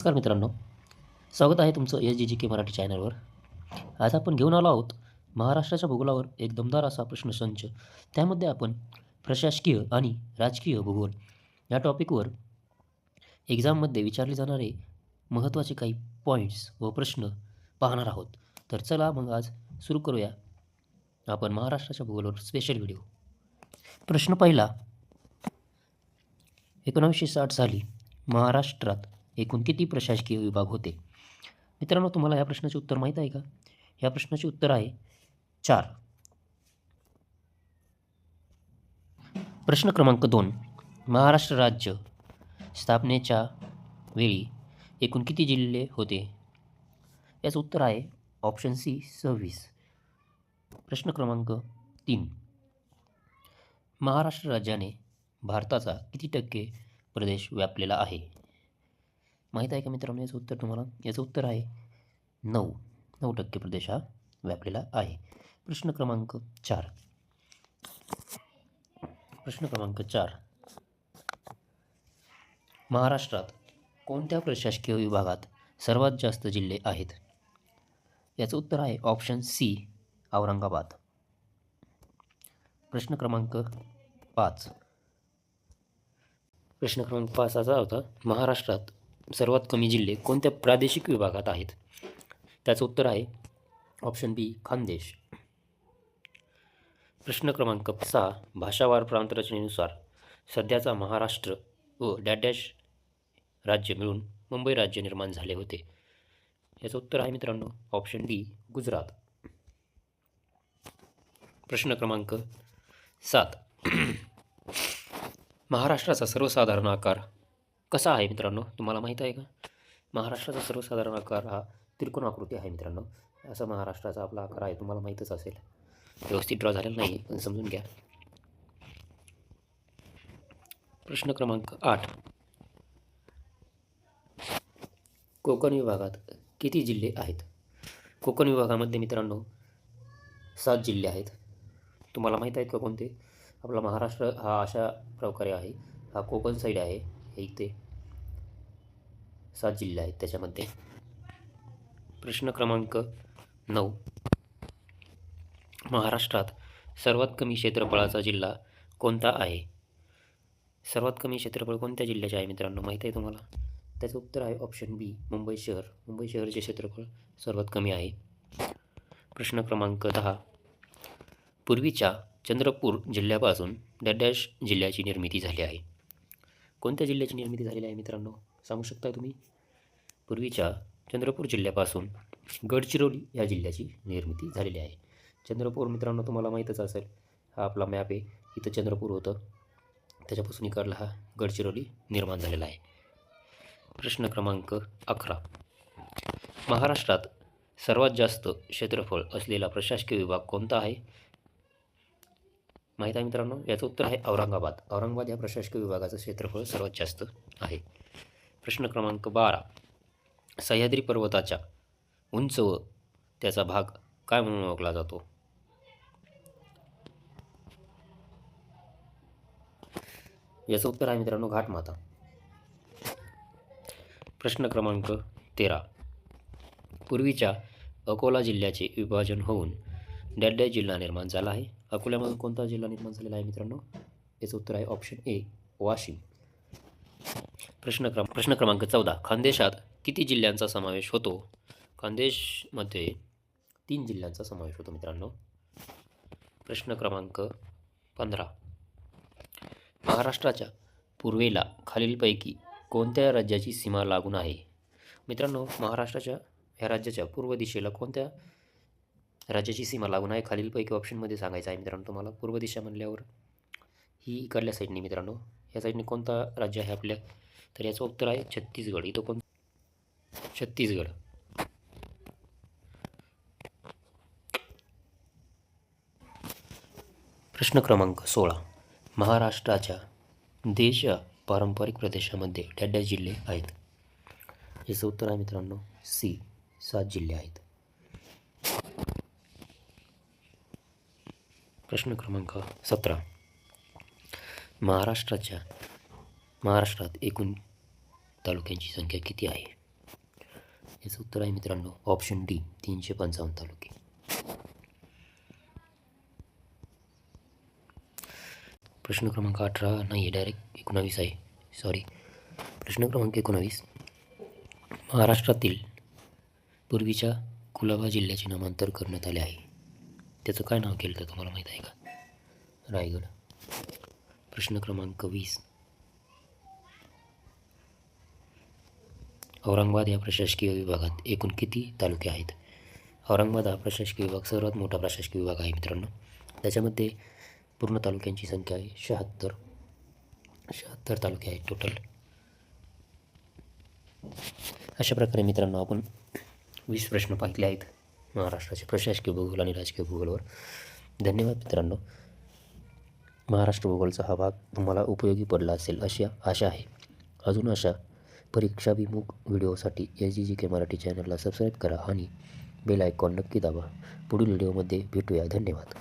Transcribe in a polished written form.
नमस्कार मित्रांनो, स्वागत आहे तुमचं SGGK मराठी चॅनलवर. आज आपण घेऊन आलो आहोत महाराष्ट्राच्या भूगोलावर एक दमदार असा प्रश्नसंच. त्यामध्ये आपण प्रशासकीय आणि राजकीय भूगोल या टॉपिकवर एक्झाममध्ये विचारले जाणारे महत्त्वाचे काही पॉईंट्स व प्रश्न पाहणार आहोत. तर चला मग आज सुरू करूया आपण महाराष्ट्राच्या भूगोलावर स्पेशल व्हिडिओ. प्रश्न पहिला, 1960 साली महाराष्ट्रात एकूण किती प्रशासकीय विभाग होते? मित्रांनो, तुम्हाला या प्रश्नाचे उत्तर माहीत आहे का? या प्रश्नाचे उत्तर आहे 4. प्रश्न क्रमांक 2, महाराष्ट्र राज्य स्थापनेच्या वेळी एकूण किती जिल्हे होते? याचं उत्तर आहे ऑप्शन सी 26. प्रश्न क्रमांक 3, महाराष्ट्र राज्याने भारताचा किती टक्के प्रदेश व्यापलेला आहे? माहीत आहे का मित्रांनो याचं उत्तर तुम्हाला? याचं उत्तर आहे 9% प्रदेश हा व्यापलेला आहे. प्रश्न क्रमांक 4, महाराष्ट्रात कोणत्या प्रशासकीय विभागात सर्वात जास्त जिल्हे आहेत? याचं उत्तर आहे ऑप्शन सी औरंगाबाद. प्रश्न क्रमांक 5 असा होता, महाराष्ट्रात सर्वात कमी जिल्हे कोणत्या प्रादेशिक विभागात आहेत? त्याचं उत्तर आहे ऑप्शन बी खानदेश. प्रश्न क्रमांक 6, भाषावार प्रांतरचनेनुसार सध्याचा महाराष्ट्र व डॅश राज्य मिळून मुंबई राज्य निर्माण झाले होते. याचं उत्तर आहे मित्रांनो ऑप्शन डी गुजरात. प्रश्न क्रमांक 7, महाराष्ट्राचा सर्वसाधारण आकार कसा आहे मित्रांनो? तुम्हाला माहीत आहे का? महाराष्ट्राचा सर्वसाधारण आकार हा त्रिकोणाकृती आहे मित्रांनो. असा महाराष्ट्राचा आपला आकार आहे, तुम्हाला माहीतच असेल. व्यवस्थित ड्रॉ झालेला नाही पण समजून घ्या. प्रश्न क्रमांक 8, कोकण विभागात किती जिल्हे आहेत? कोकण विभागामध्ये मित्रांनो 7 जिल्हे आहेत. तुम्हाला माहीत आहेत का कोणते? आपला महाराष्ट्र हा अशा प्रकारे आहे, हा कोकण साईड आहे, हे इथे 7 जिल्हे आहेत त्याच्यामध्ये. प्रश्न क्रमांक 9, महाराष्ट्रात सर्वात कमी क्षेत्रफळाचा जिल्हा कोणता आहे? सर्वात कमी क्षेत्रफळ कोणत्या जिल्ह्याचे आहे मित्रांनो? माहीत आहे तुम्हाला? त्याचं उत्तर आहे ऑप्शन बी मुंबई शहर. मुंबई शहराचे क्षेत्रफळ सर्वात कमी आहे. प्रश्न क्रमांक 10, पूर्वीच्या चंद्रपूर जिल्ह्यापासून डॅश जिल्ह्याची निर्मिती झाली आहे. कोणत्या जिल्ह्याची निर्मिती झालेली आहे मित्रांनो? सांगू शकता तुम्ही? पूर्वीच्या चंद्रपूर जिल्ह्यापासून गडचिरोली या जिल्ह्याची निर्मिती झालेली आहे. चंद्रपूर मित्रांनो तुम्हाला माहीतच असेल, हा आपला मॅप आहे. इथं चंद्रपूर होतं, त्याच्यापासून इकडला हा गडचिरोली निर्माण झालेला आहे. प्रश्न क्रमांक 11, महाराष्ट्रात सर्वात जास्त क्षेत्रफळ असलेला प्रशासकीय विभाग कोणता आहे? माहीत आहे मित्रांनो? याचं उत्तर आहे औरंगाबाद. औरंगाबाद या प्रशासकीय विभागाचं क्षेत्रफळ सर्वात जास्त आहे. प्रश्न क्रमांक 12, सह्याद्री पर्वताच्या उंच व त्याचा भाग काय म्हणून ओळखला जातो? याचं उत्तर आहे मित्रांनो घाटमाथा. प्रश्न क्रमांक 13, पूर्वीच्या अकोला जिल्ह्याचे विभाजन होऊन डॅश जिल्हा निर्माण झाला आहे. अकोल्यामधून कोणता जिल्हा निर्माण झालेला आहे मित्रांनो? याचं उत्तर आहे ऑप्शन ए वाशिम. प्रश्न क्रमांक 14, खानदेशात किती जिल्ह्यांचा समावेश होतो? खानदेशमध्ये 3 जिल्ह्यांचा समावेश होतो मित्रांनो. प्रश्न क्रमांक 15, महाराष्ट्राच्या पूर्वेला खालीलपैकी कोणत्या राज्याची सीमा लागून आहे? मित्रांनो, महाराष्ट्राच्या ह्या राज्याच्या पूर्व दिशेला कोणत्या राज्याची सीमा लागून आहे? खालीलपैकी ऑप्शनमध्ये सांगायचं आहे मित्रांनो तुम्हाला. पूर्व दिशा म्हणल्यावर ही इकडल्या साईडने मित्रांनो, या साईडने कोणता राज्य आहे आपल्या? तर याचं उत्तर आहे छत्तीसगड. इथं कोण? छत्तीसगड. प्रश्न क्रमांक 16, महाराष्ट्राच्या देश पारंपरिक प्रदेशामध्ये डॅश जिल्हे आहेत? याचं उत्तर आहे मित्रांनो सी 7 जिल्हे आहेत. प्रश्न क्रमांक 17, महाराष्ट्रात एकूण तालुक्यांची संख्या किती आहे? याचं उत्तर आहे मित्रांनो ऑप्शन डी 355 तालुके. प्रश्न क्रमांक 18 नाही आहे, डायरेक्ट 19 आहे. सॉरी. प्रश्न क्रमांक 19. महाराष्ट्रातील पूर्वीच्या कुलाबा जिल्ह्याचे नामांतर करण्यात आले आहे. त्याचं काय नाव केलं तर तुम्हाला माहीत आहे का? रायगड. प्रश्न क्रमांक 20. औरंगाबाद या प्रशासकीय विभागात एकूण किती तालुके आहेत? औरंगाबाद हा प्रशासकीय विभाग सर्वात मोठा प्रशासकीय विभाग आहे मित्रांनो. त्याच्यामध्ये पूर्ण तालुक्यांची संख्या आहे 76 तालुके आहेत टोटल. अशा प्रकारे मित्रांनो आपण 20 प्रश्न पाहिले आहेत महाराष्ट्राचे प्रशासकीय भूगोल आणि राजकीय भूगोलवर. धन्यवाद मित्रांनो. महाराष्ट्र भूगोलचा हा भाग तुम्हाला उपयोगी पडला असेल अशी आशा आहे. अजून अशा परीक्षाभिमुख व्हिडिओसाठी SGGK मराठी चॅनलला सबस्क्राईब करा आणि बेल आयकॉन नक्की दाबा. पुढील व्हिडिओमध्ये भेटूया. धन्यवाद.